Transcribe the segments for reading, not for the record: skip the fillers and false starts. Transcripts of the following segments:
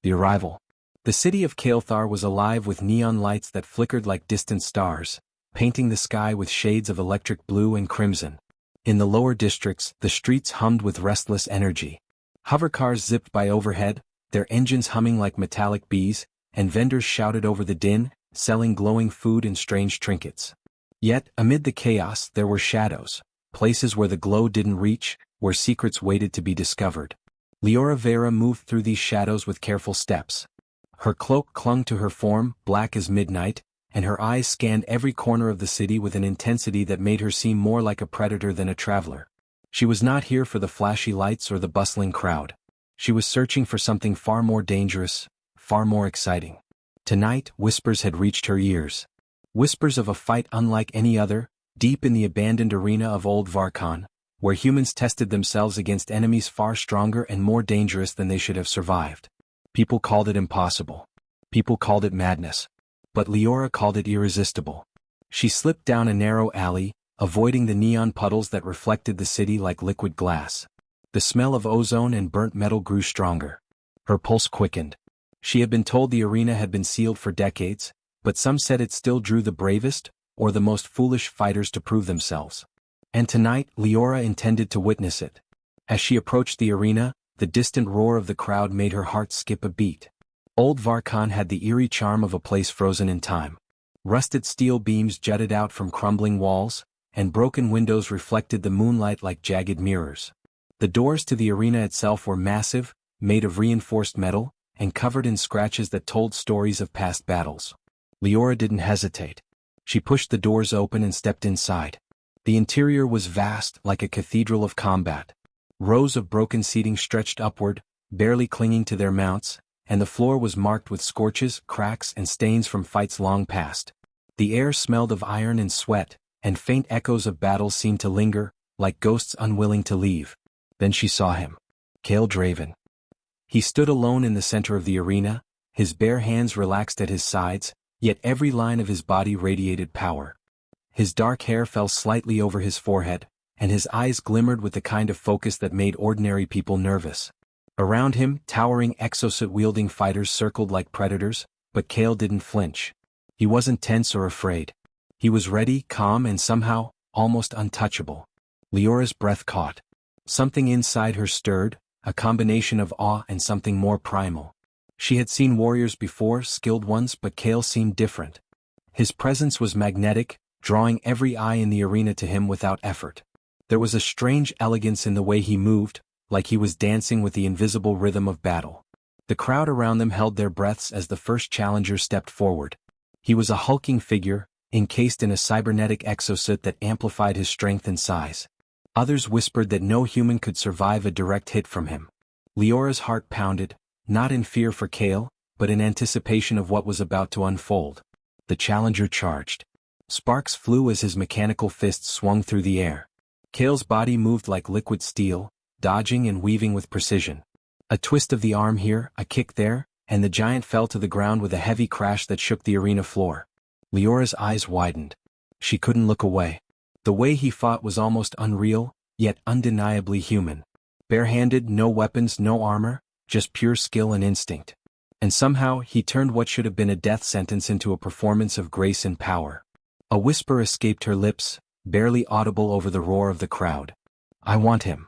The arrival. The city of Kael'thar was alive with neon lights that flickered like distant stars, painting the sky with shades of electric blue and crimson. In the lower districts, the streets hummed with restless energy. Hovercars zipped by overhead, their engines humming like metallic bees, and vendors shouted over the din, selling glowing food and strange trinkets. Yet, amid the chaos, there were shadows, places where the glow didn't reach, where secrets waited to be discovered. Leora Vera moved through these shadows with careful steps. Her cloak clung to her form, black as midnight, and her eyes scanned every corner of the city with an intensity that made her seem more like a predator than a traveler. She was not here for the flashy lights or the bustling crowd. She was searching for something far more dangerous, far more exciting. Tonight, whispers had reached her ears. Whispers of a fight unlike any other, deep in the abandoned arena of Old Varkhan, where humans tested themselves against enemies far stronger and more dangerous than they should have survived. People called it impossible. People called it madness. But Leora called it irresistible. She slipped down a narrow alley, avoiding the neon puddles that reflected the city like liquid glass. The smell of ozone and burnt metal grew stronger. Her pulse quickened. She had been told the arena had been sealed for decades, but some said it still drew the bravest, or the most foolish fighters to prove themselves. And tonight, Leora intended to witness it. As she approached the arena, the distant roar of the crowd made her heart skip a beat. Old Varkhan had the eerie charm of a place frozen in time. Rusted steel beams jutted out from crumbling walls, and broken windows reflected the moonlight like jagged mirrors. The doors to the arena itself were massive, made of reinforced metal, and covered in scratches that told stories of past battles. Leora didn't hesitate. She pushed the doors open and stepped inside. The interior was vast, like a cathedral of combat. Rows of broken seating stretched upward, barely clinging to their mounts, and the floor was marked with scorches, cracks, and stains from fights long past. The air smelled of iron and sweat, and faint echoes of battles seemed to linger, like ghosts unwilling to leave. Then she saw him. Kael Draven. He stood alone in the center of the arena, his bare hands relaxed at his sides, yet every line of his body radiated power. His dark hair fell slightly over his forehead, and his eyes glimmered with the kind of focus that made ordinary people nervous. Around him, towering exosuit-wielding fighters circled like predators, but Kael didn't flinch. He wasn't tense or afraid. He was ready, calm, and somehow, almost untouchable. Leora's breath caught. Something inside her stirred, a combination of awe and something more primal. She had seen warriors before, skilled ones, but Kael seemed different. His presence was magnetic, drawing every eye in the arena to him without effort. There was a strange elegance in the way he moved, like he was dancing with the invisible rhythm of battle. The crowd around them held their breaths as the first challenger stepped forward. He was a hulking figure, encased in a cybernetic exosuit that amplified his strength and size. Others whispered that no human could survive a direct hit from him. Leora's heart pounded, not in fear for Kael, but in anticipation of what was about to unfold. The challenger charged. Sparks flew as his mechanical fists swung through the air. Kael's body moved like liquid steel, dodging and weaving with precision. A twist of the arm here, a kick there, and the giant fell to the ground with a heavy crash that shook the arena floor. Leora's eyes widened. She couldn't look away. The way he fought was almost unreal, yet undeniably human. Barehanded, no weapons, no armor, just pure skill and instinct. And somehow, he turned what should have been a death sentence into a performance of grace and power. A whisper escaped her lips, barely audible over the roar of the crowd. I want him.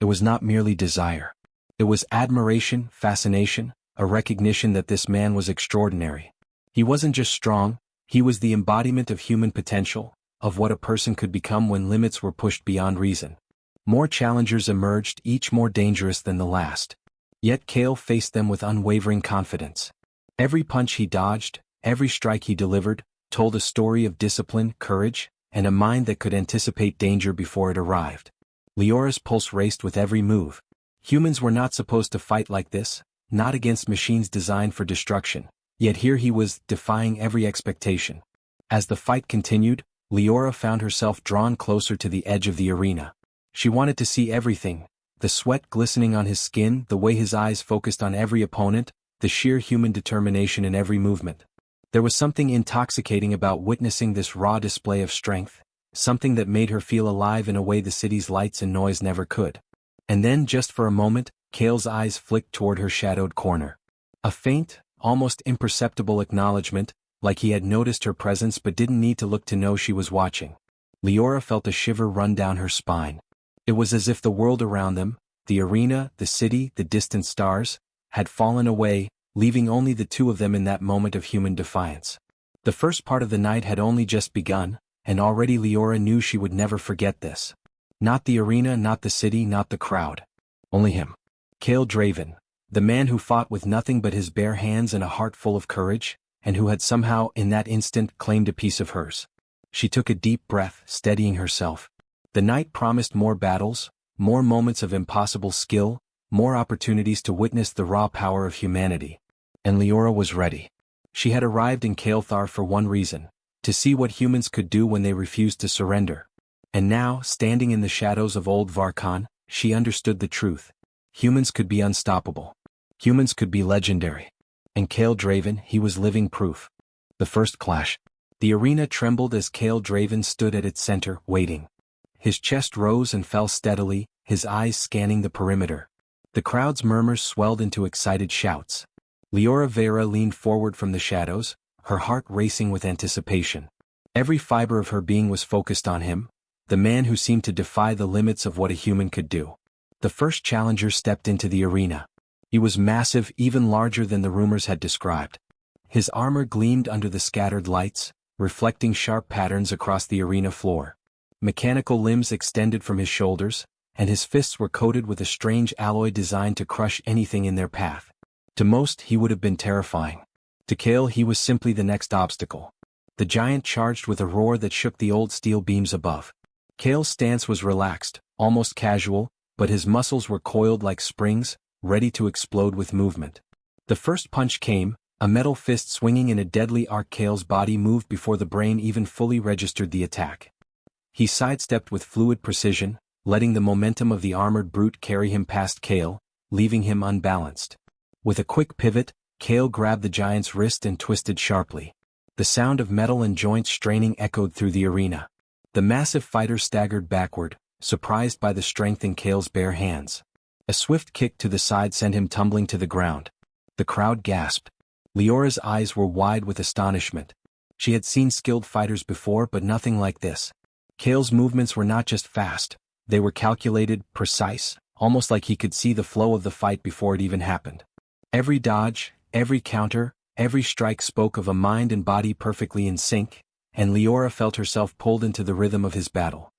It was not merely desire. It was admiration, fascination, a recognition that this man was extraordinary. He wasn't just strong, he was the embodiment of human potential, of what a person could become when limits were pushed beyond reason. More challengers emerged, each more dangerous than the last. Yet Kael faced them with unwavering confidence. Every punch he dodged, every strike he delivered, told a story of discipline, courage, and a mind that could anticipate danger before it arrived. Leora's pulse raced with every move. Humans were not supposed to fight like this, not against machines designed for destruction, yet here he was, defying every expectation. As the fight continued, Leora found herself drawn closer to the edge of the arena. She wanted to see everything, the sweat glistening on his skin, the way his eyes focused on every opponent, the sheer human determination in every movement. There was something intoxicating about witnessing this raw display of strength, something that made her feel alive in a way the city's lights and noise never could. And then, just for a moment, Kael's eyes flicked toward her shadowed corner. A faint, almost imperceptible acknowledgement, like he had noticed her presence but didn't need to look to know she was watching. Leora felt a shiver run down her spine. It was as if the world around them, the arena, the city, the distant stars, had fallen away, leaving only the two of them in that moment of human defiance. The first part of the night had only just begun, and already Leora knew she would never forget this. Not the arena, not the city, not the crowd. Only him. Cale Draven, the man who fought with nothing but his bare hands and a heart full of courage, and who had somehow, in that instant, claimed a piece of hers. She took a deep breath, steadying herself. The night promised more battles, more moments of impossible skill, more opportunities to witness the raw power of humanity. And Leora was ready. She had arrived in Kael'thar for one reason: to see what humans could do when they refused to surrender. And now, standing in the shadows of old Varkan, she understood the truth. Humans could be unstoppable. Humans could be legendary. And Cale Draven, he was living proof. The first clash. The arena trembled as Cale Draven stood at its center, waiting. His chest rose and fell steadily, his eyes scanning the perimeter. The crowd's murmurs swelled into excited shouts. Leora Vera leaned forward from the shadows, her heart racing with anticipation. Every fiber of her being was focused on him, the man who seemed to defy the limits of what a human could do. The first challenger stepped into the arena. He was massive, even larger than the rumors had described. His armor gleamed under the scattered lights, reflecting sharp patterns across the arena floor. Mechanical limbs extended from his shoulders, and his fists were coated with a strange alloy designed to crush anything in their path. To most, he would have been terrifying. To Cale, he was simply the next obstacle. The giant charged with a roar that shook the old steel beams above. Cale's stance was relaxed, almost casual, but his muscles were coiled like springs, ready to explode with movement. The first punch came, a metal fist swinging in a deadly arc. Cale's body moved before the brain even fully registered the attack. He sidestepped with fluid precision, letting the momentum of the armored brute carry him past Cale, leaving him unbalanced. With a quick pivot, Cale grabbed the giant's wrist and twisted sharply. The sound of metal and joints straining echoed through the arena. The massive fighter staggered backward, surprised by the strength in Cale's bare hands. A swift kick to the side sent him tumbling to the ground. The crowd gasped. Leora's eyes were wide with astonishment. She had seen skilled fighters before, but nothing like this. Cale's movements were not just fast, they were calculated, precise, almost like he could see the flow of the fight before it even happened. Every dodge, every counter, every strike spoke of a mind and body perfectly in sync, and Leora felt herself pulled into the rhythm of his battle.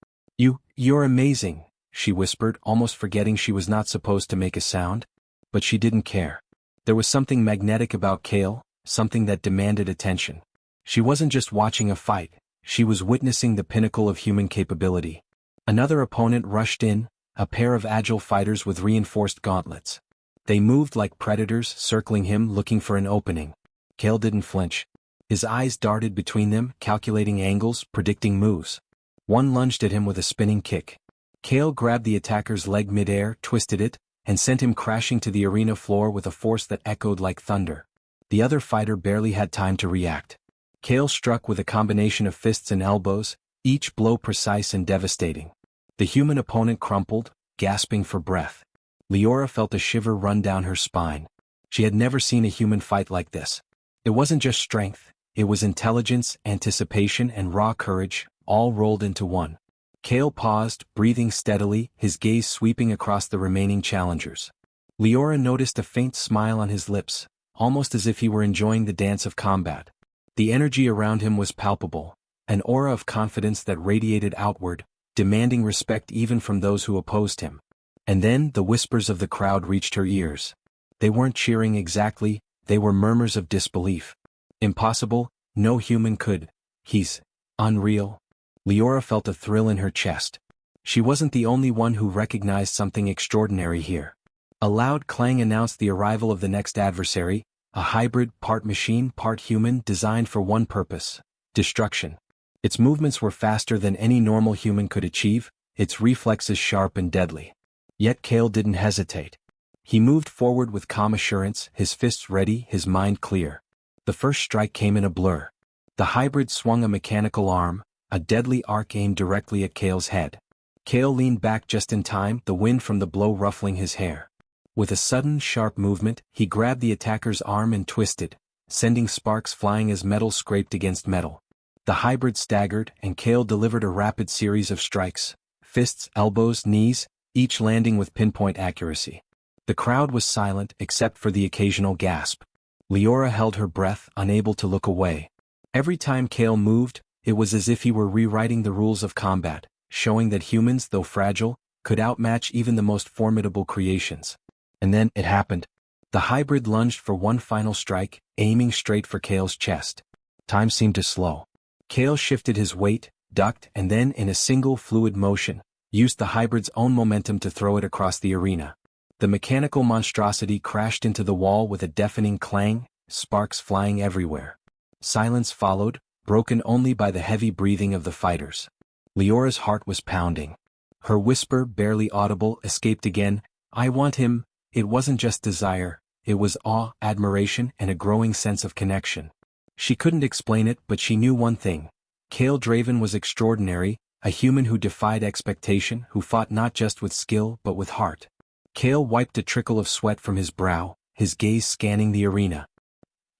You're amazing, she whispered, almost forgetting she was not supposed to make a sound. But she didn't care. There was something magnetic about Cale, something that demanded attention. She wasn't just watching a fight, she was witnessing the pinnacle of human capability. Another opponent rushed in, a pair of agile fighters with reinforced gauntlets. They moved like predators, circling him, looking for an opening. Cale didn't flinch. His eyes darted between them, calculating angles, predicting moves. One lunged at him with a spinning kick. Cale grabbed the attacker's leg midair, twisted it, and sent him crashing to the arena floor with a force that echoed like thunder. The other fighter barely had time to react. Cale struck with a combination of fists and elbows, each blow precise and devastating. The human opponent crumpled, gasping for breath. Leora felt a shiver run down her spine. She had never seen a human fight like this. It wasn't just strength, it was intelligence, anticipation, and raw courage, all rolled into one. Cale paused, breathing steadily, his gaze sweeping across the remaining challengers. Leora noticed a faint smile on his lips, almost as if he were enjoying the dance of combat. The energy around him was palpable, an aura of confidence that radiated outward, demanding respect even from those who opposed him. And then the whispers of the crowd reached her ears. They weren't cheering exactly, they were murmurs of disbelief. Impossible, no human could. He's unreal. Leora felt a thrill in her chest. She wasn't the only one who recognized something extraordinary here. A loud clang announced the arrival of the next adversary, a hybrid, part machine, part human, designed for one purpose: destruction. Its movements were faster than any normal human could achieve, its reflexes sharp and deadly. Yet Cale didn't hesitate. He moved forward with calm assurance, his fists ready, his mind clear. The first strike came in a blur. The hybrid swung a mechanical arm, a deadly arc aimed directly at Cale's head. Cale leaned back just in time, the wind from the blow ruffling his hair. With a sudden, sharp movement, he grabbed the attacker's arm and twisted, sending sparks flying as metal scraped against metal. The hybrid staggered, and Kale delivered a rapid series of strikes, fists, elbows, knees, each landing with pinpoint accuracy. The crowd was silent except for the occasional gasp. Leora held her breath, unable to look away. Every time Kale moved, it was as if he were rewriting the rules of combat, showing that humans, though fragile, could outmatch even the most formidable creations. And then it happened. The hybrid lunged for one final strike, aiming straight for Kale's chest. Time seemed to slow. Kale shifted his weight, ducked, and then, in a single fluid motion, used the hybrid's own momentum to throw it across the arena. The mechanical monstrosity crashed into the wall with a deafening clang, sparks flying everywhere. Silence followed, broken only by the heavy breathing of the fighters. Leora's heart was pounding. Her whisper, barely audible, escaped again, "I want him." It wasn't just desire, it was awe, admiration, and a growing sense of connection. She couldn't explain it, but she knew one thing. Kale Draven was extraordinary, a human who defied expectation, who fought not just with skill but with heart. Kale wiped a trickle of sweat from his brow, his gaze scanning the arena.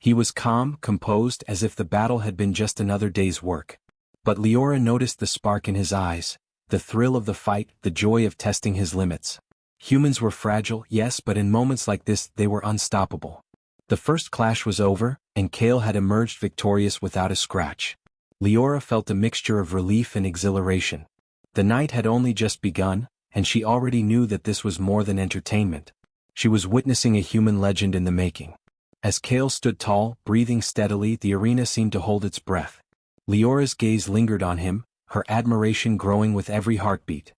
He was calm, composed, as if the battle had been just another day's work. But Leora noticed the spark in his eyes, the thrill of the fight, the joy of testing his limits. Humans were fragile, yes, but in moments like this they were unstoppable. The first clash was over, and Kale had emerged victorious without a scratch. Leora felt a mixture of relief and exhilaration. The night had only just begun, and she already knew that this was more than entertainment. She was witnessing a human legend in the making. As Kale stood tall, breathing steadily, the arena seemed to hold its breath. Leora's gaze lingered on him, her admiration growing with every heartbeat.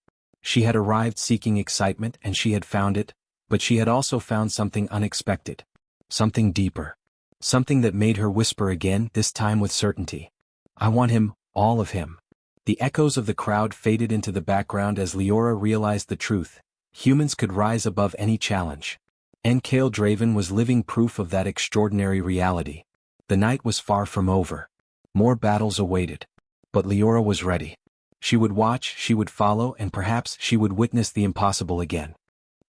She had arrived seeking excitement, and she had found it, but she had also found something unexpected. Something deeper. Something that made her whisper again, this time with certainty. "I want him, all of him." The echoes of the crowd faded into the background as Leora realized the truth. Humans could rise above any challenge. And Kale Draven was living proof of that extraordinary reality. The night was far from over. More battles awaited. But Leora was ready. She would watch, she would follow, and perhaps she would witness the impossible again.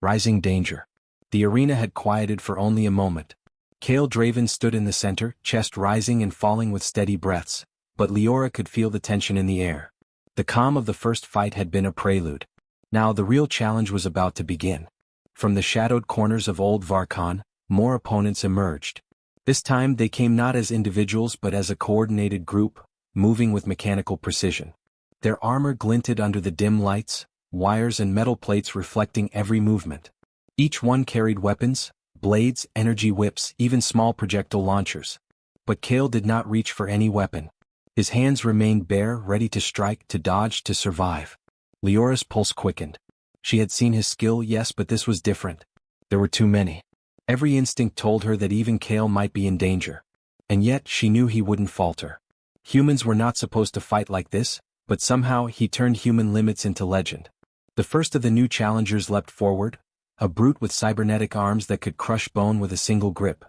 Rising danger. The arena had quieted for only a moment. Kale Draven stood in the center, chest rising and falling with steady breaths, but Leora could feel the tension in the air. The calm of the first fight had been a prelude. Now the real challenge was about to begin. From the shadowed corners of Old Varkon, more opponents emerged. This time they came not as individuals but as a coordinated group, moving with mechanical precision. Their armor glinted under the dim lights, wires and metal plates reflecting every movement. Each one carried weapons, blades, energy whips, even small projectile launchers. But Kale did not reach for any weapon. His hands remained bare, ready to strike, to dodge, to survive. Leora's pulse quickened. She had seen his skill, yes, but this was different. There were too many. Every instinct told her that even Kale might be in danger. And yet she knew he wouldn't falter. Humans were not supposed to fight like this, but somehow he turned human limits into legend. The first of the new challengers leapt forward, a brute with cybernetic arms that could crush bone with a single grip.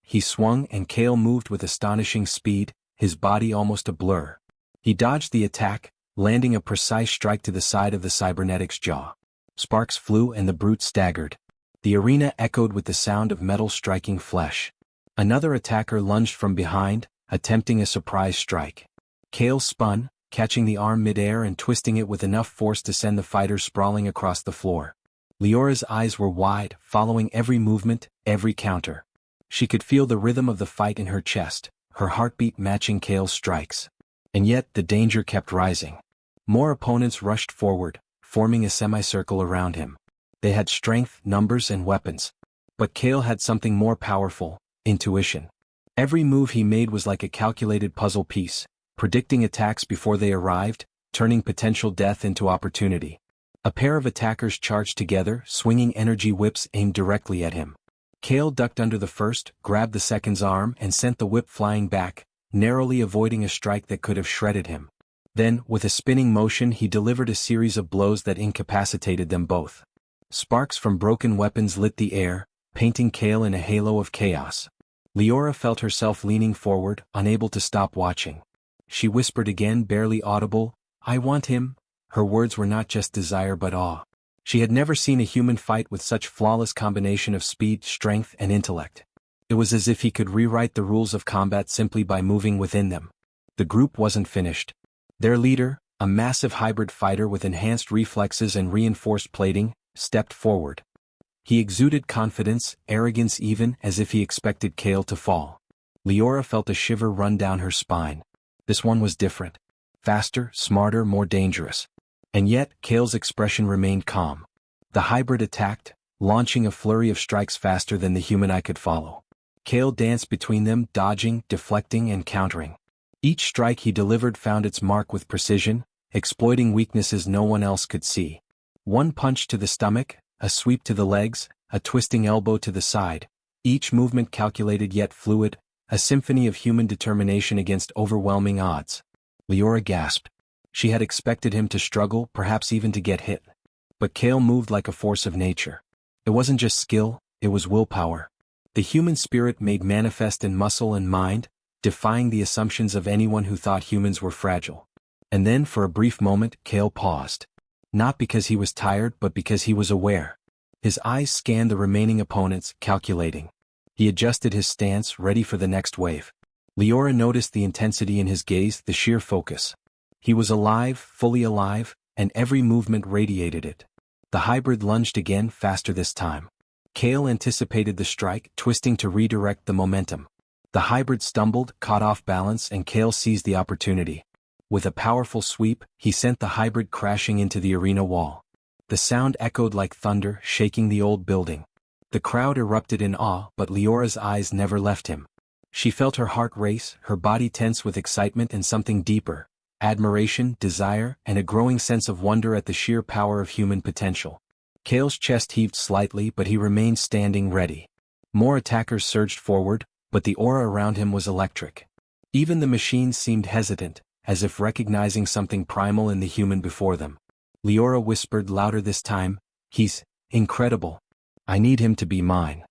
He swung and Kale moved with astonishing speed, his body almost a blur. He dodged the attack, landing a precise strike to the side of the cybernetic's jaw. Sparks flew and the brute staggered. The arena echoed with the sound of metal striking flesh. Another attacker lunged from behind, attempting a surprise strike. Kale spun, catching the arm mid-air and twisting it with enough force to send the fighter sprawling across the floor. Leora's eyes were wide, following every movement, every counter. She could feel the rhythm of the fight in her chest, her heartbeat matching Kale's strikes. And yet the danger kept rising. More opponents rushed forward, forming a semicircle around him. They had strength, numbers, and weapons. But Kale had something more powerful: intuition. Every move he made was like a calculated puzzle piece, predicting attacks before they arrived, turning potential death into opportunity. A pair of attackers charged together, swinging energy whips aimed directly at him. Kale ducked under the first, grabbed the second's arm, and sent the whip flying back, narrowly avoiding a strike that could have shredded him. Then, with a spinning motion, he delivered a series of blows that incapacitated them both. Sparks from broken weapons lit the air, painting Kale in a halo of chaos. Leora felt herself leaning forward, unable to stop watching. She whispered again, barely audible, "I want him." Her words were not just desire but awe. She had never seen a human fight with such flawless combination of speed, strength, and intellect. It was as if he could rewrite the rules of combat simply by moving within them. The group wasn't finished. Their leader, a massive hybrid fighter with enhanced reflexes and reinforced plating, stepped forward. He exuded confidence, arrogance even as if he expected Kale to fall. Leora felt a shiver run down her spine. This one was different. Faster, smarter, more dangerous. And yet, Kale's expression remained calm. The hybrid attacked, launching a flurry of strikes faster than the human eye could follow. Kale danced between them, dodging, deflecting, and countering. Each strike he delivered found its mark with precision, exploiting weaknesses no one else could see. One punch to the stomach, a sweep to the legs, a twisting elbow to the side, each movement calculated yet fluid, a symphony of human determination against overwhelming odds. Leora gasped. She had expected him to struggle, perhaps even to get hit. But Kale moved like a force of nature. It wasn't just skill, it was willpower. The human spirit made manifest in muscle and mind, defying the assumptions of anyone who thought humans were fragile. And then for a brief moment, Kale paused. Not because he was tired, but because he was aware. His eyes scanned the remaining opponents, calculating. He adjusted his stance, ready for the next wave. Leora noticed the intensity in his gaze, the sheer focus. He was alive, fully alive, and every movement radiated it. The hybrid lunged again, faster this time. Kale anticipated the strike, twisting to redirect the momentum. The hybrid stumbled, caught off balance, and Kale seized the opportunity. With a powerful sweep, he sent the hybrid crashing into the arena wall. The sound echoed like thunder, shaking the old building. The crowd erupted in awe, but Leora's eyes never left him. She felt her heart race, her body tense with excitement and something deeper: admiration, desire, and a growing sense of wonder at the sheer power of human potential. Kale's chest heaved slightly, but he remained standing ready. More attackers surged forward, but the aura around him was electric. Even the machines seemed hesitant, as if recognizing something primal in the human before them. Leora whispered louder this time, "He's incredible. I need him to be mine."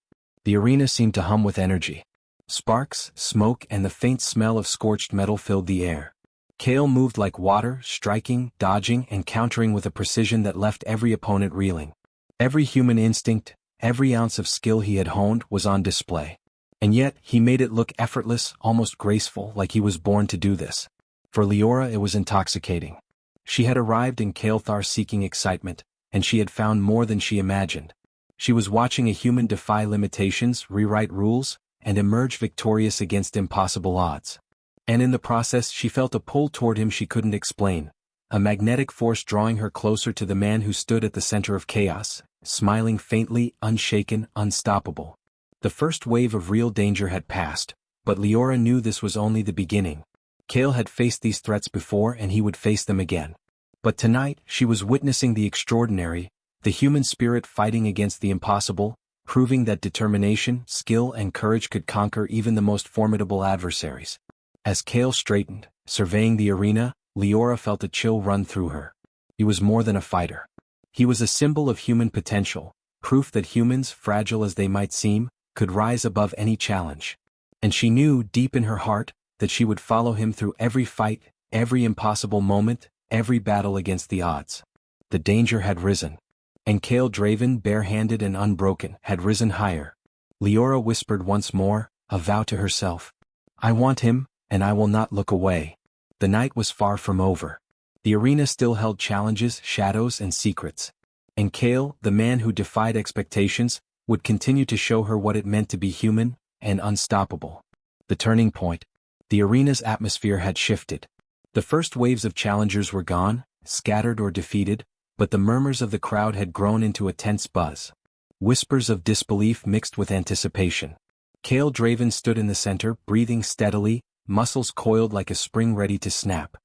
The arena seemed to hum with energy. Sparks, smoke, and the faint smell of scorched metal filled the air. Kale moved like water, striking, dodging, and countering with a precision that left every opponent reeling. Every human instinct, every ounce of skill he had honed was on display. And yet, he made it look effortless, almost graceful, like he was born to do this. For Leora it was intoxicating. She had arrived in Kael'thar seeking excitement, and she had found more than she imagined. She was watching a human defy limitations, rewrite rules, and emerge victorious against impossible odds. And in the process she felt a pull toward him she couldn't explain, a magnetic force drawing her closer to the man who stood at the center of chaos, smiling faintly, unshaken, unstoppable. The first wave of real danger had passed, but Leora knew this was only the beginning. Kale had faced these threats before and he would face them again. But tonight, she was witnessing the extraordinary, the human spirit fighting against the impossible, proving that determination, skill, and courage could conquer even the most formidable adversaries. As Kale straightened, surveying the arena, Leora felt a chill run through her. He was more than a fighter. He was a symbol of human potential, proof that humans, fragile as they might seem, could rise above any challenge. And she knew, deep in her heart, that she would follow him through every fight, every impossible moment, every battle against the odds. The danger had risen. And Kale Draven, barehanded and unbroken, had risen higher. Leora whispered once more, a vow to herself. "I want him, and I will not look away." The night was far from over. The arena still held challenges, shadows, and secrets. And Kale, the man who defied expectations, would continue to show her what it meant to be human and unstoppable. The turning point. The arena's atmosphere had shifted. The first waves of challengers were gone, scattered or defeated, but the murmurs of the crowd had grown into a tense buzz. Whispers of disbelief mixed with anticipation. Kale Draven stood in the center, breathing steadily, muscles coiled like a spring ready to snap.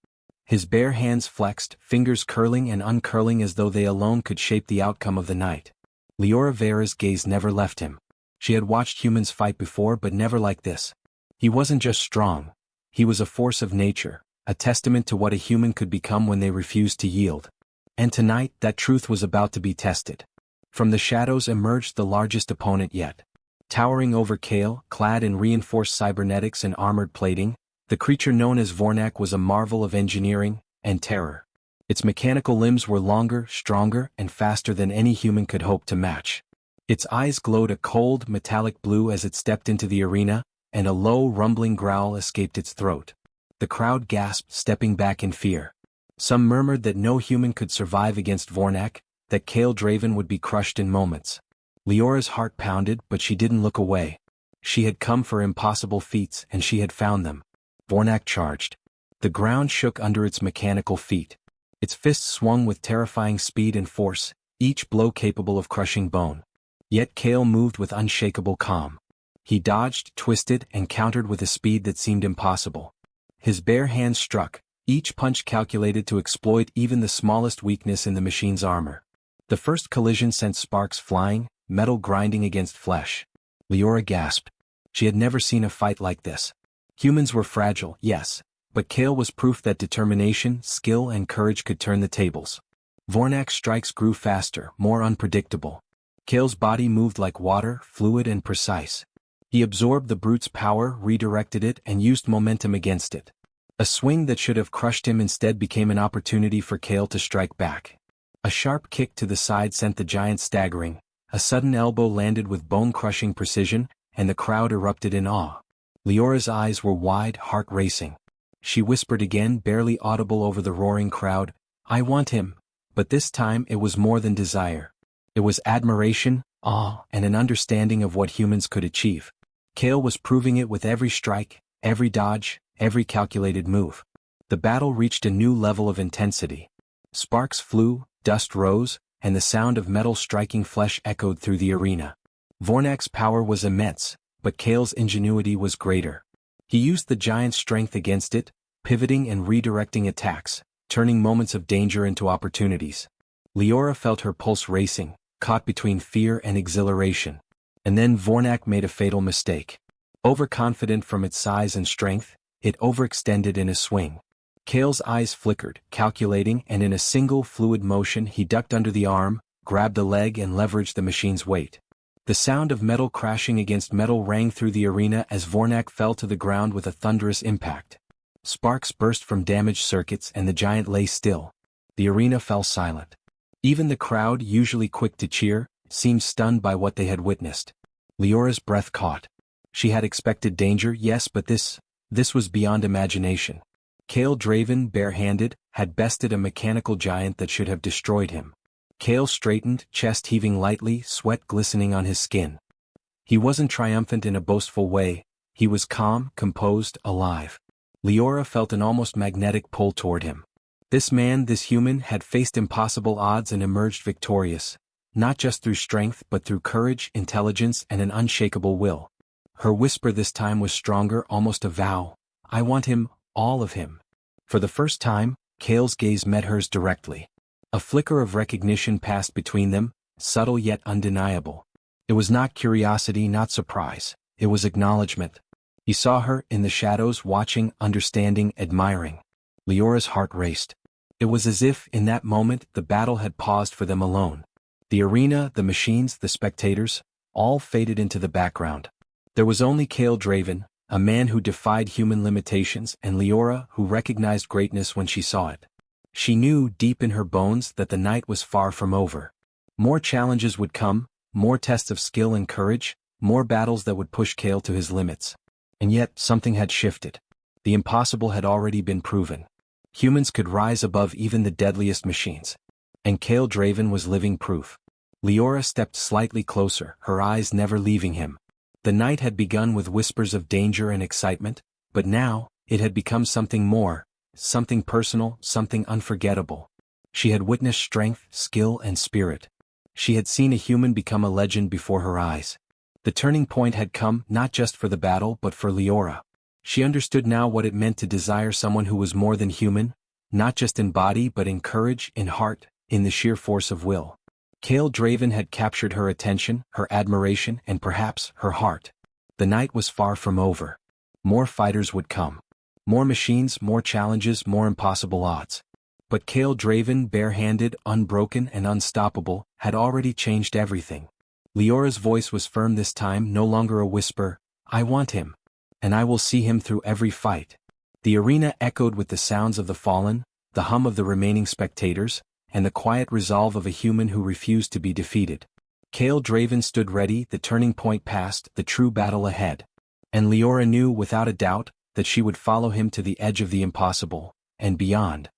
His bare hands flexed, fingers curling and uncurling as though they alone could shape the outcome of the night. Leora Vera's gaze never left him. She had watched humans fight before, but never like this. He wasn't just strong. He was a force of nature, a testament to what a human could become when they refused to yield. And tonight, that truth was about to be tested. From the shadows emerged the largest opponent yet. Towering over Kale, clad in reinforced cybernetics and armored plating, the creature known as Vornak was a marvel of engineering and terror. Its mechanical limbs were longer, stronger, and faster than any human could hope to match. Its eyes glowed a cold, metallic blue as it stepped into the arena, and a low, rumbling growl escaped its throat. The crowd gasped, stepping back in fear. Some murmured that no human could survive against Vornak, that Kale Draven would be crushed in moments. Leora's heart pounded, but she didn't look away. She had come for impossible feats, and she had found them. Vornak charged. The ground shook under its mechanical feet. Its fists swung with terrifying speed and force, each blow capable of crushing bone. Yet Kale moved with unshakable calm. He dodged, twisted, and countered with a speed that seemed impossible. His bare hands struck, each punch calculated to exploit even the smallest weakness in the machine's armor. The first collision sent sparks flying, metal grinding against flesh. Leora gasped. She had never seen a fight like this. Humans were fragile, yes, but Kale was proof that determination, skill, and courage could turn the tables. Vornak's strikes grew faster, more unpredictable. Kale's body moved like water, fluid and precise. He absorbed the brute's power, redirected it, and used momentum against it. A swing that should have crushed him instead became an opportunity for Kale to strike back. A sharp kick to the side sent the giant staggering, a sudden elbow landed with bone-crushing precision, and the crowd erupted in awe. Leora's eyes were wide, heart racing. She whispered again, barely audible over the roaring crowd, "I want him." But this time it was more than desire. It was admiration, awe, and an understanding of what humans could achieve. Kale was proving it with every strike, every dodge, every calculated move. The battle reached a new level of intensity. Sparks flew, dust rose, and the sound of metal striking flesh echoed through the arena. Vornak's power was immense, but Kale's ingenuity was greater. He used the giant's strength against it, pivoting and redirecting attacks, turning moments of danger into opportunities. Leora felt her pulse racing, caught between fear and exhilaration. And then Vornak made a fatal mistake. Overconfident from its size and strength, it overextended in a swing. Kale's eyes flickered, calculating, and in a single fluid motion he ducked under the arm, grabbed a leg and leveraged the machine's weight. The sound of metal crashing against metal rang through the arena as Vornak fell to the ground with a thunderous impact. Sparks burst from damaged circuits and the giant lay still. The arena fell silent. Even the crowd, usually quick to cheer, seemed stunned by what they had witnessed. Leora's breath caught. She had expected danger, yes, but this was beyond imagination. Kale Draven, barehanded, had bested a mechanical giant that should have destroyed him. Kale straightened, chest heaving lightly, sweat glistening on his skin. He wasn't triumphant in a boastful way, he was calm, composed, alive. Leora felt an almost magnetic pull toward him. This man, this human, had faced impossible odds and emerged victorious, not just through strength but through courage, intelligence, and an unshakable will. Her whisper this time was stronger, almost a vow. "I want him, all of him." For the first time, Kale's gaze met hers directly. A flicker of recognition passed between them, subtle yet undeniable. It was not curiosity, not surprise. It was acknowledgement. He saw her, in the shadows, watching, understanding, admiring. Leora's heart raced. It was as if, in that moment, the battle had paused for them alone. The arena, the machines, the spectators, all faded into the background. There was only Kale Draven, a man who defied human limitations, and Leora, who recognized greatness when she saw it. She knew, deep in her bones, that the night was far from over. More challenges would come, more tests of skill and courage, more battles that would push Kale to his limits. And yet, something had shifted. The impossible had already been proven. Humans could rise above even the deadliest machines. And Kale Draven was living proof. Leora stepped slightly closer, her eyes never leaving him. The night had begun with whispers of danger and excitement, but now, it had become something more, something personal, something unforgettable. She had witnessed strength, skill, and spirit. She had seen a human become a legend before her eyes. The turning point had come, not just for the battle but for Leora. She understood now what it meant to desire someone who was more than human, not just in body but in courage, in heart, in the sheer force of will. Kale Draven had captured her attention, her admiration, and perhaps her heart. The night was far from over. More fighters would come. More machines, more challenges, more impossible odds. But Kale Draven, barehanded, unbroken, and unstoppable, had already changed everything. Leora's voice was firm this time, no longer a whisper, "I want him. And I will see him through every fight." The arena echoed with the sounds of the fallen, the hum of the remaining spectators, and the quiet resolve of a human who refused to be defeated. Kale Draven stood ready, the turning point past, the true battle ahead. And Leora knew without a doubt that she would follow him to the edge of the impossible, and beyond.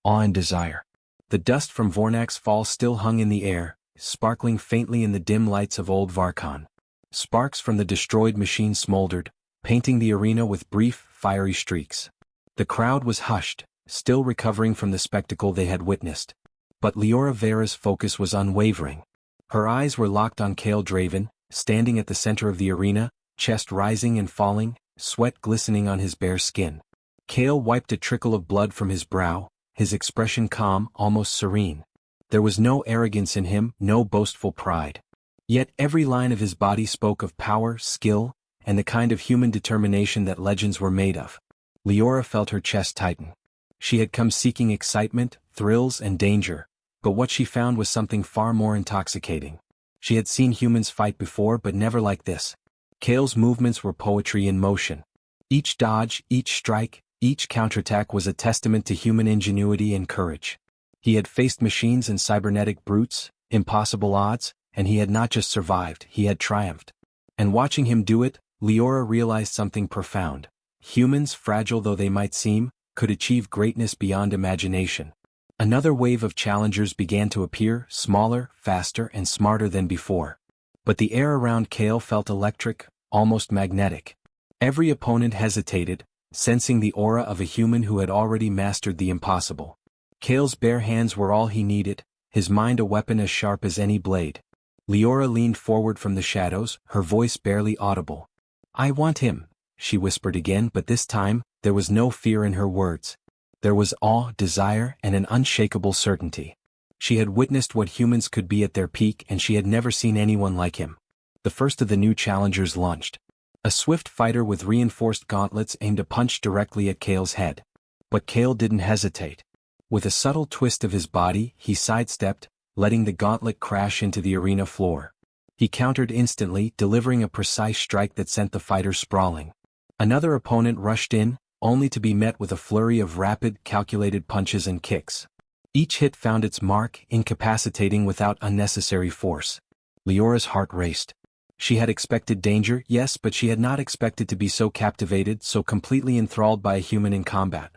Awe and desire. The dust from Vornak's fall still hung in the air, sparkling faintly in the dim lights of old Varkon. Sparks from the destroyed machine smoldered, painting the arena with brief, fiery streaks. The crowd was hushed, still recovering from the spectacle they had witnessed. But Leora Vera's focus was unwavering. Her eyes were locked on Kale Draven, standing at the center of the arena, chest rising and falling, sweat glistening on his bare skin. Kale wiped a trickle of blood from his brow, his expression calm, almost serene. There was no arrogance in him, no boastful pride. Yet every line of his body spoke of power, skill, and the kind of human determination that legends were made of. Leora felt her chest tighten. She had come seeking excitement, thrills, and danger, but what she found was something far more intoxicating. She had seen humans fight before, but never like this. Kale's movements were poetry in motion. Each dodge, each strike, each counterattack was a testament to human ingenuity and courage. He had faced machines and cybernetic brutes, impossible odds, and he had not just survived, he had triumphed. And watching him do it, Leora realized something profound. Humans, fragile though they might seem, could achieve greatness beyond imagination. Another wave of challengers began to appear, smaller, faster, and smarter than before. But the air around Kale felt electric, almost magnetic. Every opponent hesitated, sensing the aura of a human who had already mastered the impossible. Kale's bare hands were all he needed, his mind a weapon as sharp as any blade. Leora leaned forward from the shadows, her voice barely audible. "I want him," she whispered again, but this time, there was no fear in her words. There was awe, desire, and an unshakable certainty. She had witnessed what humans could be at their peak, and she had never seen anyone like him. The first of the new challengers launched. A swift fighter with reinforced gauntlets aimed a punch directly at Kale's head. But Kale didn't hesitate. With a subtle twist of his body, he sidestepped, letting the gauntlet crash into the arena floor. He countered instantly, delivering a precise strike that sent the fighter sprawling. Another opponent rushed in, only to be met with a flurry of rapid, calculated punches and kicks. Each hit found its mark, incapacitating without unnecessary force. Leora's heart raced. She had expected danger, yes, but she had not expected to be so captivated, so completely enthralled by a human in combat.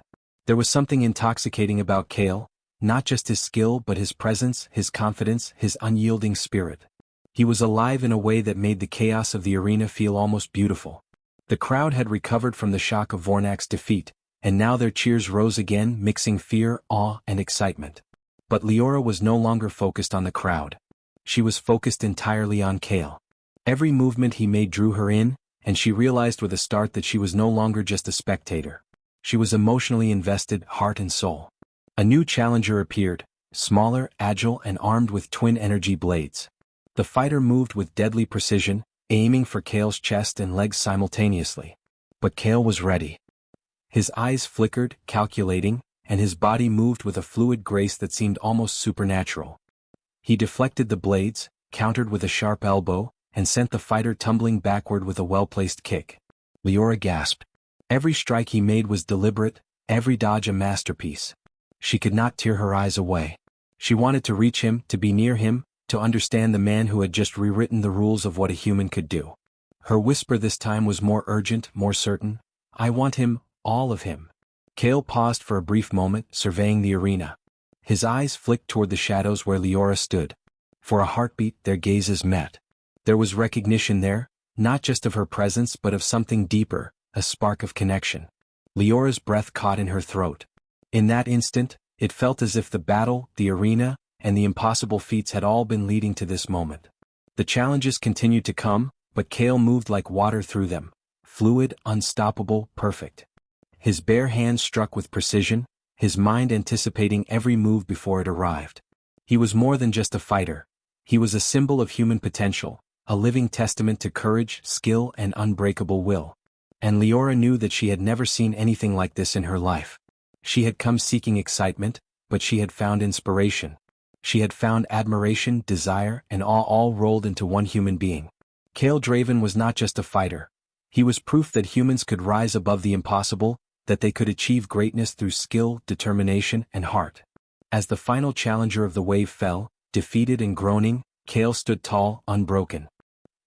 There was something intoxicating about Kale, not just his skill but his presence, his confidence, his unyielding spirit. He was alive in a way that made the chaos of the arena feel almost beautiful. The crowd had recovered from the shock of Vornak's defeat, and now their cheers rose again, mixing fear, awe, and excitement. But Leora was no longer focused on the crowd. She was focused entirely on Kale. Every movement he made drew her in, and she realized with a start that she was no longer just a spectator. She was emotionally invested, heart and soul. A new challenger appeared, smaller, agile, and armed with twin energy blades. The fighter moved with deadly precision, aiming for Kale's chest and legs simultaneously. But Kale was ready. His eyes flickered, calculating, and his body moved with a fluid grace that seemed almost supernatural. He deflected the blades, countered with a sharp elbow, and sent the fighter tumbling backward with a well-placed kick. Leora gasped. Every strike he made was deliberate, every dodge a masterpiece. She could not tear her eyes away. She wanted to reach him, to be near him, to understand the man who had just rewritten the rules of what a human could do. Her whisper this time was more urgent, more certain. "I want him, all of him." Kale paused for a brief moment, surveying the arena. His eyes flicked toward the shadows where Leora stood. For a heartbeat, their gazes met. There was recognition there, not just of her presence but of something deeper, a spark of connection. Leora's breath caught in her throat. In that instant, it felt as if the battle, the arena, and the impossible feats had all been leading to this moment. The challenges continued to come, but Kale moved like water through them. Fluid, unstoppable, perfect. His bare hands struck with precision, his mind anticipating every move before it arrived. He was more than just a fighter. He was a symbol of human potential, a living testament to courage, skill, and unbreakable will. And Leora knew that she had never seen anything like this in her life. She had come seeking excitement, but she had found inspiration. She had found admiration, desire, and awe all rolled into one human being. Kale Draven was not just a fighter. He was proof that humans could rise above the impossible, that they could achieve greatness through skill, determination, and heart. As the final challenger of the wave fell, defeated and groaning, Kale stood tall, unbroken.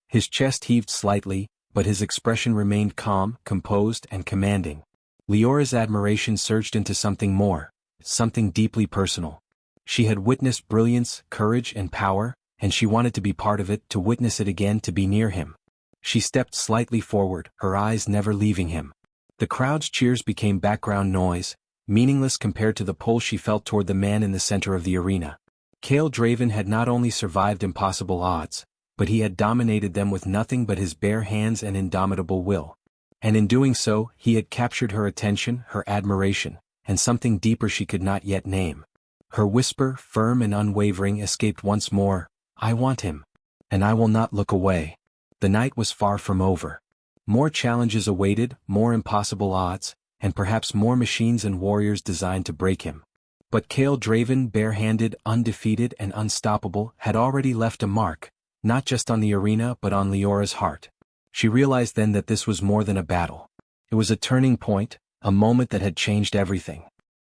His chest heaved slightly, but his expression remained calm, composed, and commanding. Leora's admiration surged into something more, something deeply personal. She had witnessed brilliance, courage, and power, and she wanted to be part of it, to witness it again, to be near him. She stepped slightly forward, her eyes never leaving him. The crowd's cheers became background noise, meaningless compared to the pull she felt toward the man in the center of the arena. Kale Draven had not only survived impossible odds, but he had dominated them with nothing but his bare hands and indomitable will. And in doing so, he had captured her attention, her admiration, and something deeper she could not yet name. Her whisper, firm and unwavering, escaped once more, "I want him. And I will not look away." The night was far from over. More challenges awaited, more impossible odds, and perhaps more machines and warriors designed to break him. But Kale Draven, barehanded, undefeated, and unstoppable, had already left a mark, not just on the arena but on Leora's heart. She realized then that this was more than a battle. It was a turning point, a moment that had changed everything.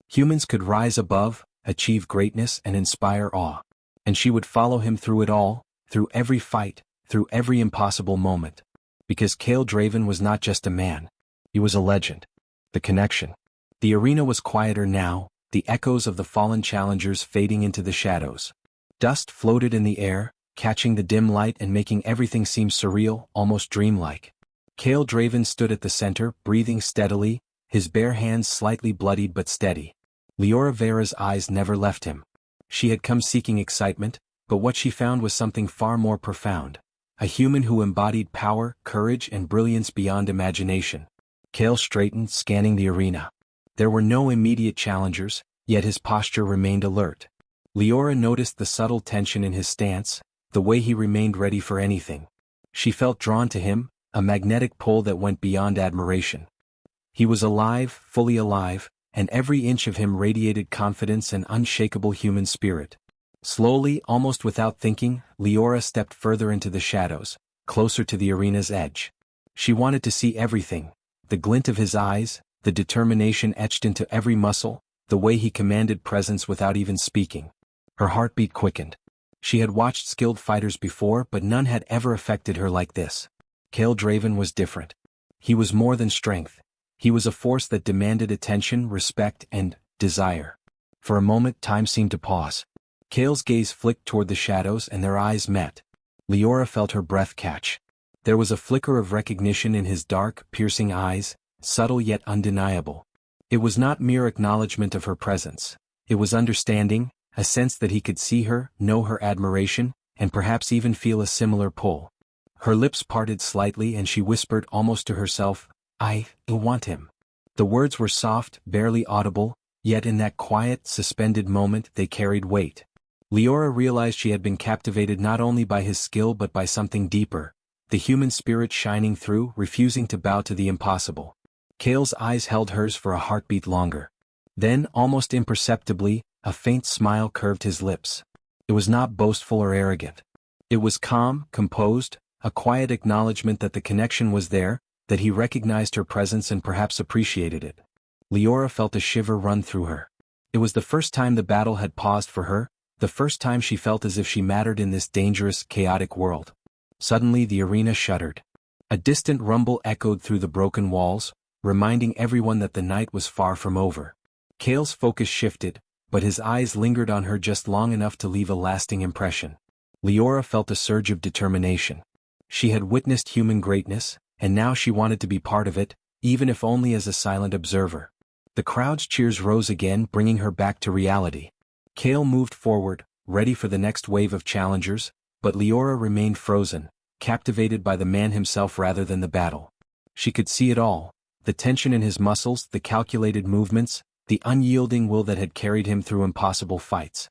Humans could rise above, achieve greatness, and inspire awe. And she would follow him through it all, through every fight, through every impossible moment. Because Kale Draven was not just a man. He was a legend. The connection. The arena was quieter now, the echoes of the fallen challengers fading into the shadows. Dust floated in the air, catching the dim light and making everything seem surreal, almost dreamlike. Kale Draven stood at the center, breathing steadily, his bare hands slightly bloodied but steady. Leora Vera's eyes never left him. She had come seeking excitement, but what she found was something far more profound. A human who embodied power, courage, and brilliance beyond imagination. Kale straightened, scanning the arena. There were no immediate challengers, yet his posture remained alert. Leora noticed the subtle tension in his stance, the way he remained ready for anything. She felt drawn to him, a magnetic pull that went beyond admiration. He was alive, fully alive, and every inch of him radiated confidence and unshakable human spirit. Slowly, almost without thinking, Leora stepped further into the shadows, closer to the arena's edge. She wanted to see everything, the glint of his eyes, the determination etched into every muscle, the way he commanded presence without even speaking. Her heartbeat quickened. She had watched skilled fighters before, but none had ever affected her like this. Kale Draven was different. He was more than strength. He was a force that demanded attention, respect, and desire. For a moment, time seemed to pause. Kale's gaze flicked toward the shadows and their eyes met. Leora felt her breath catch. There was a flicker of recognition in his dark, piercing eyes, subtle yet undeniable. It was not mere acknowledgement of her presence. It was understanding, a sense that he could see her, know her admiration, and perhaps even feel a similar pull. Her lips parted slightly and she whispered almost to herself, I want him." The words were soft, barely audible, yet in that quiet, suspended moment they carried weight. Leora realized she had been captivated not only by his skill but by something deeper, the human spirit shining through, refusing to bow to the impossible. Kale's eyes held hers for a heartbeat longer. Then, almost imperceptibly, a faint smile curved his lips. It was not boastful or arrogant. It was calm, composed, a quiet acknowledgement that the connection was there, that he recognized her presence and perhaps appreciated it. Leora felt a shiver run through her. It was the first time the battle had paused for her, the first time she felt as if she mattered in this dangerous, chaotic world. Suddenly the arena shuddered. A distant rumble echoed through the broken walls, reminding everyone that the night was far from over. Kale's focus shifted, but his eyes lingered on her just long enough to leave a lasting impression. Leora felt a surge of determination. She had witnessed human greatness, and now she wanted to be part of it, even if only as a silent observer. The crowd's cheers rose again, bringing her back to reality. Kale moved forward, ready for the next wave of challengers, but Leora remained frozen, captivated by the man himself rather than the battle. She could see it all, the tension in his muscles, the calculated movements, the unyielding will that had carried him through impossible fights.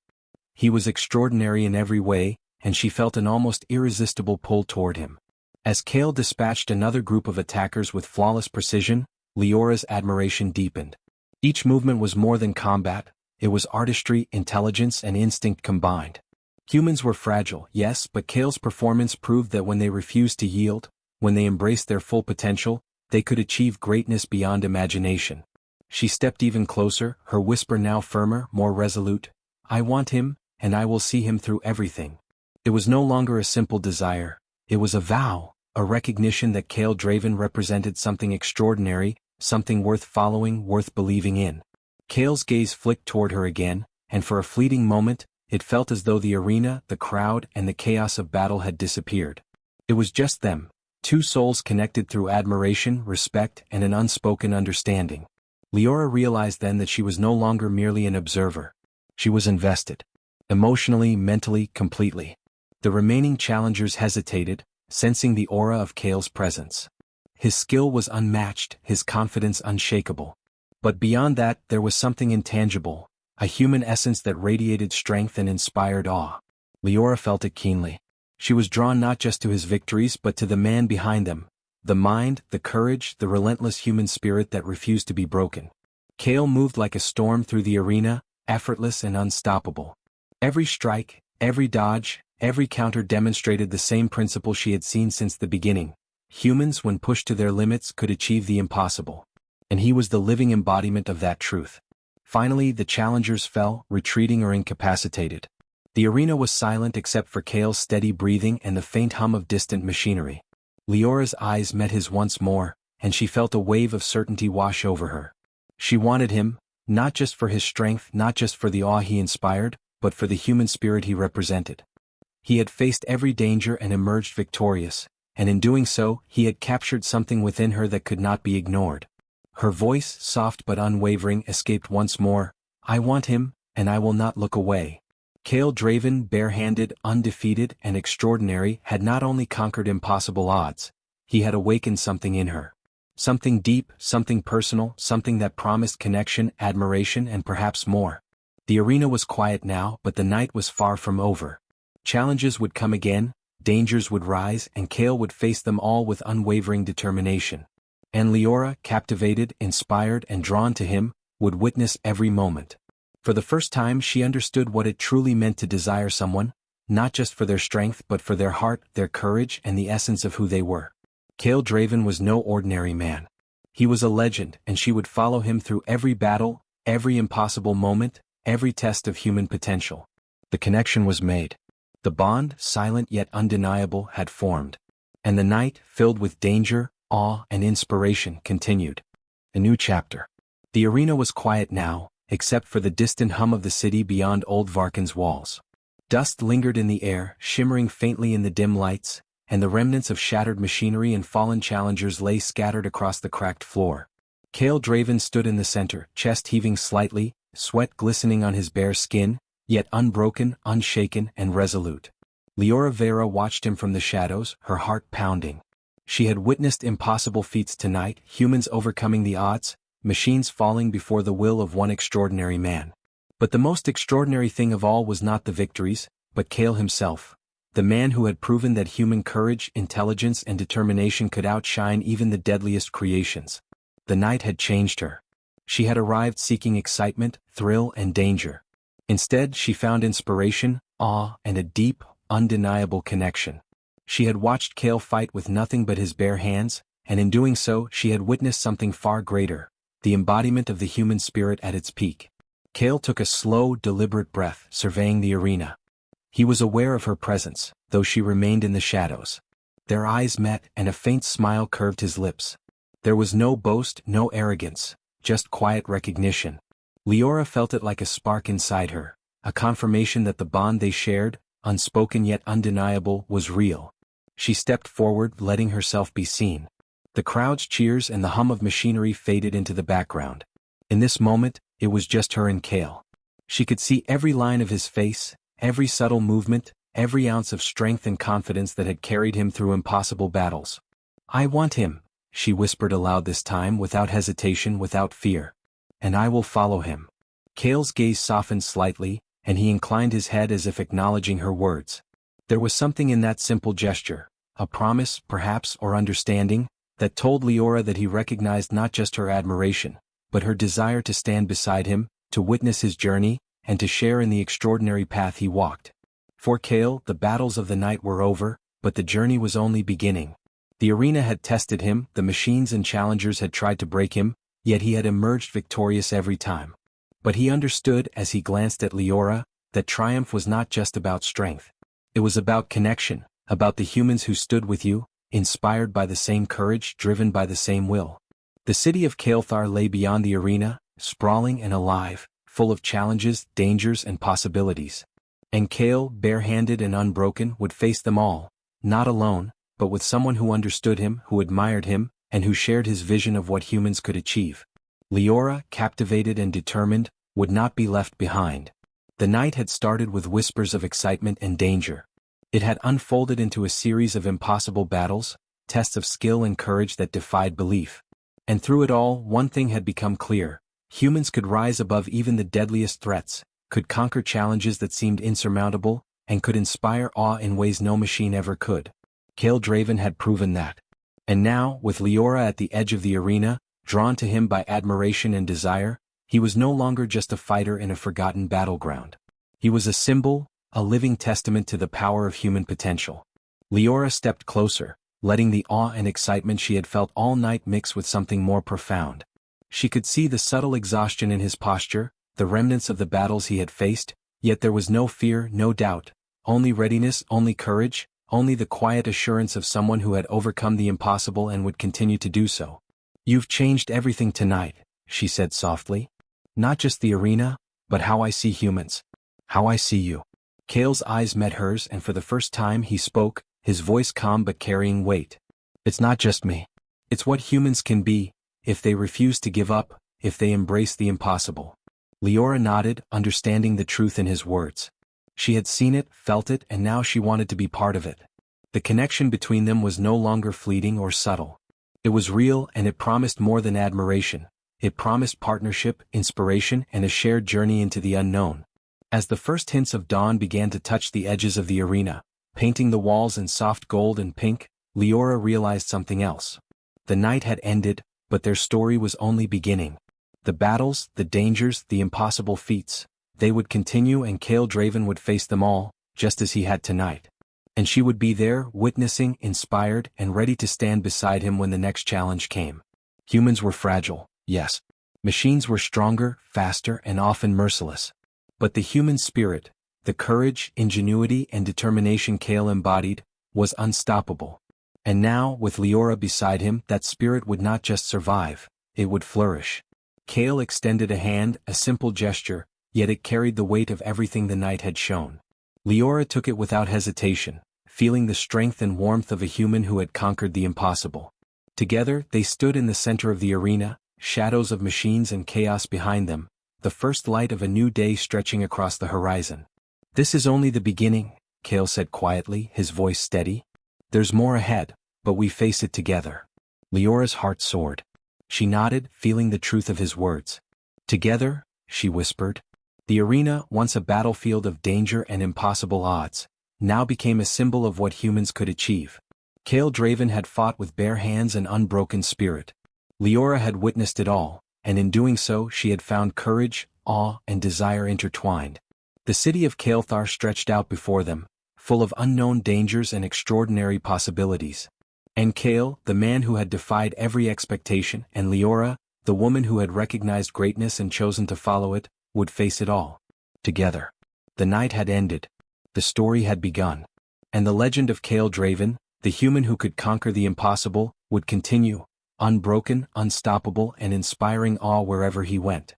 He was extraordinary in every way, and she felt an almost irresistible pull toward him. As Kale dispatched another group of attackers with flawless precision, Leora's admiration deepened. Each movement was more than combat, it was artistry, intelligence, and instinct combined. Humans were fragile, yes, but Kale's performance proved that when they refused to yield, when they embraced their full potential, they could achieve greatness beyond imagination. She stepped even closer, her whisper now firmer, more resolute. I want him, and I will see him through everything. It was no longer a simple desire. It was a vow, a recognition that Kale Draven represented something extraordinary, something worth following, worth believing in. Kale's gaze flicked toward her again, and for a fleeting moment, it felt as though the arena, the crowd, and the chaos of battle had disappeared. It was just them, two souls connected through admiration, respect, and an unspoken understanding. Leora realized then that she was no longer merely an observer. She was invested. Emotionally, mentally, completely. The remaining challengers hesitated, sensing the aura of Kale's presence. His skill was unmatched, his confidence unshakable. But beyond that, there was something intangible, a human essence that radiated strength and inspired awe. Leora felt it keenly. She was drawn not just to his victories but to the man behind them, the mind, the courage, the relentless human spirit that refused to be broken. Kale moved like a storm through the arena, effortless and unstoppable. Every strike, every dodge, every counter demonstrated the same principle she had seen since the beginning. Humans, when pushed to their limits, could achieve the impossible. And he was the living embodiment of that truth. Finally, the challengers fell, retreating or incapacitated. The arena was silent except for Kale's steady breathing and the faint hum of distant machinery. Leora's eyes met his once more, and she felt a wave of certainty wash over her. She wanted him, not just for his strength, not just for the awe he inspired, but for the human spirit he represented. He had faced every danger and emerged victorious, and in doing so, he had captured something within her that could not be ignored. Her voice, soft but unwavering, escaped once more. I want him, and I will not look away. Kale Draven, barehanded, undefeated, and extraordinary, had not only conquered impossible odds, he had awakened something in her. Something deep, something personal, something that promised connection, admiration, and perhaps more. The arena was quiet now, but the night was far from over. Challenges would come again, dangers would rise, and Kale would face them all with unwavering determination. And Leora, captivated, inspired, and drawn to him, would witness every moment. For the first time she understood what it truly meant to desire someone, not just for their strength but for their heart, their courage, and the essence of who they were. Kale Draven was no ordinary man. He was a legend, and she would follow him through every battle, every impossible moment, every test of human potential. The connection was made. The bond, silent yet undeniable, had formed. And the night, filled with danger, awe, and inspiration, continued. A new chapter. The arena was quiet now, except for the distant hum of the city beyond old Varkan's walls. Dust lingered in the air, shimmering faintly in the dim lights, and the remnants of shattered machinery and fallen challengers lay scattered across the cracked floor. Kale Draven stood in the center, chest heaving slightly, sweat glistening on his bare skin, yet unbroken, unshaken, and resolute. Leora Vera watched him from the shadows, her heart pounding. She had witnessed impossible feats tonight, humans overcoming the odds, machines falling before the will of one extraordinary man. But the most extraordinary thing of all was not the victories, but Kale himself. The man who had proven that human courage, intelligence, and determination could outshine even the deadliest creations. The night had changed her. She had arrived seeking excitement, thrill, and danger. Instead, she found inspiration, awe, and a deep, undeniable connection. She had watched Kale fight with nothing but his bare hands, and in doing so, she had witnessed something far greater, the embodiment of the human spirit at its peak. Kale took a slow, deliberate breath, surveying the arena. He was aware of her presence, though she remained in the shadows. Their eyes met, and a faint smile curved his lips. There was no boast, no arrogance, just quiet recognition. Leora felt it like a spark inside her, a confirmation that the bond they shared, unspoken yet undeniable, was real. She stepped forward, letting herself be seen. The crowd's cheers and the hum of machinery faded into the background. In this moment, it was just her and Kale. She could see every line of his face, every subtle movement, every ounce of strength and confidence that had carried him through impossible battles. I want him, she whispered aloud this time, without hesitation, without fear. And I will follow him. Kale's gaze softened slightly, and he inclined his head as if acknowledging her words. There was something in that simple gesture, a promise, perhaps, or understanding, that told Leora that he recognized not just her admiration, but her desire to stand beside him, to witness his journey, and to share in the extraordinary path he walked. For Kale, the battles of the night were over, but the journey was only beginning. The arena had tested him, the machines and challengers had tried to break him, yet he had emerged victorious every time. But he understood as he glanced at Leora, that triumph was not just about strength. It was about connection, about the humans who stood with you, inspired by the same courage, driven by the same will. The city of Kael'thar lay beyond the arena, sprawling and alive, full of challenges, dangers and possibilities. And Kael, barehanded and unbroken, would face them all, not alone, but with someone who understood him, who admired him, and who shared his vision of what humans could achieve. Leora, captivated and determined, would not be left behind. The night had started with whispers of excitement and danger. It had unfolded into a series of impossible battles, tests of skill and courage that defied belief. And through it all, one thing had become clear: humans could rise above even the deadliest threats, could conquer challenges that seemed insurmountable, and could inspire awe in ways no machine ever could. Kael Draven had proven that. And now, with Leora at the edge of the arena, drawn to him by admiration and desire, he was no longer just a fighter in a forgotten battleground. He was a symbol, a living testament to the power of human potential. Leora stepped closer, letting the awe and excitement she had felt all night mix with something more profound. She could see the subtle exhaustion in his posture, the remnants of the battles he had faced, yet there was no fear, no doubt, only readiness, only courage, only the quiet assurance of someone who had overcome the impossible and would continue to do so. "You've changed everything tonight," she said softly. "Not just the arena, but how I see humans. How I see you." Kael's eyes met hers, and for the first time he spoke, his voice calm but carrying weight. "It's not just me. It's what humans can be, if they refuse to give up, if they embrace the impossible." Leora nodded, understanding the truth in his words. She had seen it, felt it, and now she wanted to be part of it. The connection between them was no longer fleeting or subtle. It was real, and it promised more than admiration. It promised partnership, inspiration, and a shared journey into the unknown. As the first hints of dawn began to touch the edges of the arena, painting the walls in soft gold and pink, Leora realized something else. The night had ended, but their story was only beginning. The battles, the dangers, the impossible feats, they would continue, and Kael Draven would face them all, just as he had tonight. And she would be there, witnessing, inspired, and ready to stand beside him when the next challenge came. Humans were fragile, yes. Machines were stronger, faster, and often merciless. But the human spirit, the courage, ingenuity, and determination Kael embodied, was unstoppable. And now, with Leora beside him, that spirit would not just survive, it would flourish. Kael extended a hand, a simple gesture, yet it carried the weight of everything the night had shown. Leora took it without hesitation, feeling the strength and warmth of a human who had conquered the impossible. Together, they stood in the center of the arena, shadows of machines and chaos behind them, the first light of a new day stretching across the horizon. "This is only the beginning," Kael said quietly, his voice steady. "There's more ahead, but we face it together." Leora's heart soared. She nodded, feeling the truth of his words. "Together," she whispered. The arena, once a battlefield of danger and impossible odds, now became a symbol of what humans could achieve. Kael Draven had fought with bare hands and unbroken spirit. Leora had witnessed it all, and in doing so she had found courage, awe, and desire intertwined. The city of Kael'thar stretched out before them, full of unknown dangers and extraordinary possibilities. And Kael, the man who had defied every expectation, and Leora, the woman who had recognized greatness and chosen to follow it, would face it all. Together. The night had ended. The story had begun. And the legend of Kael Draven, the human who could conquer the impossible, would continue, unbroken, unstoppable, and inspiring awe wherever he went.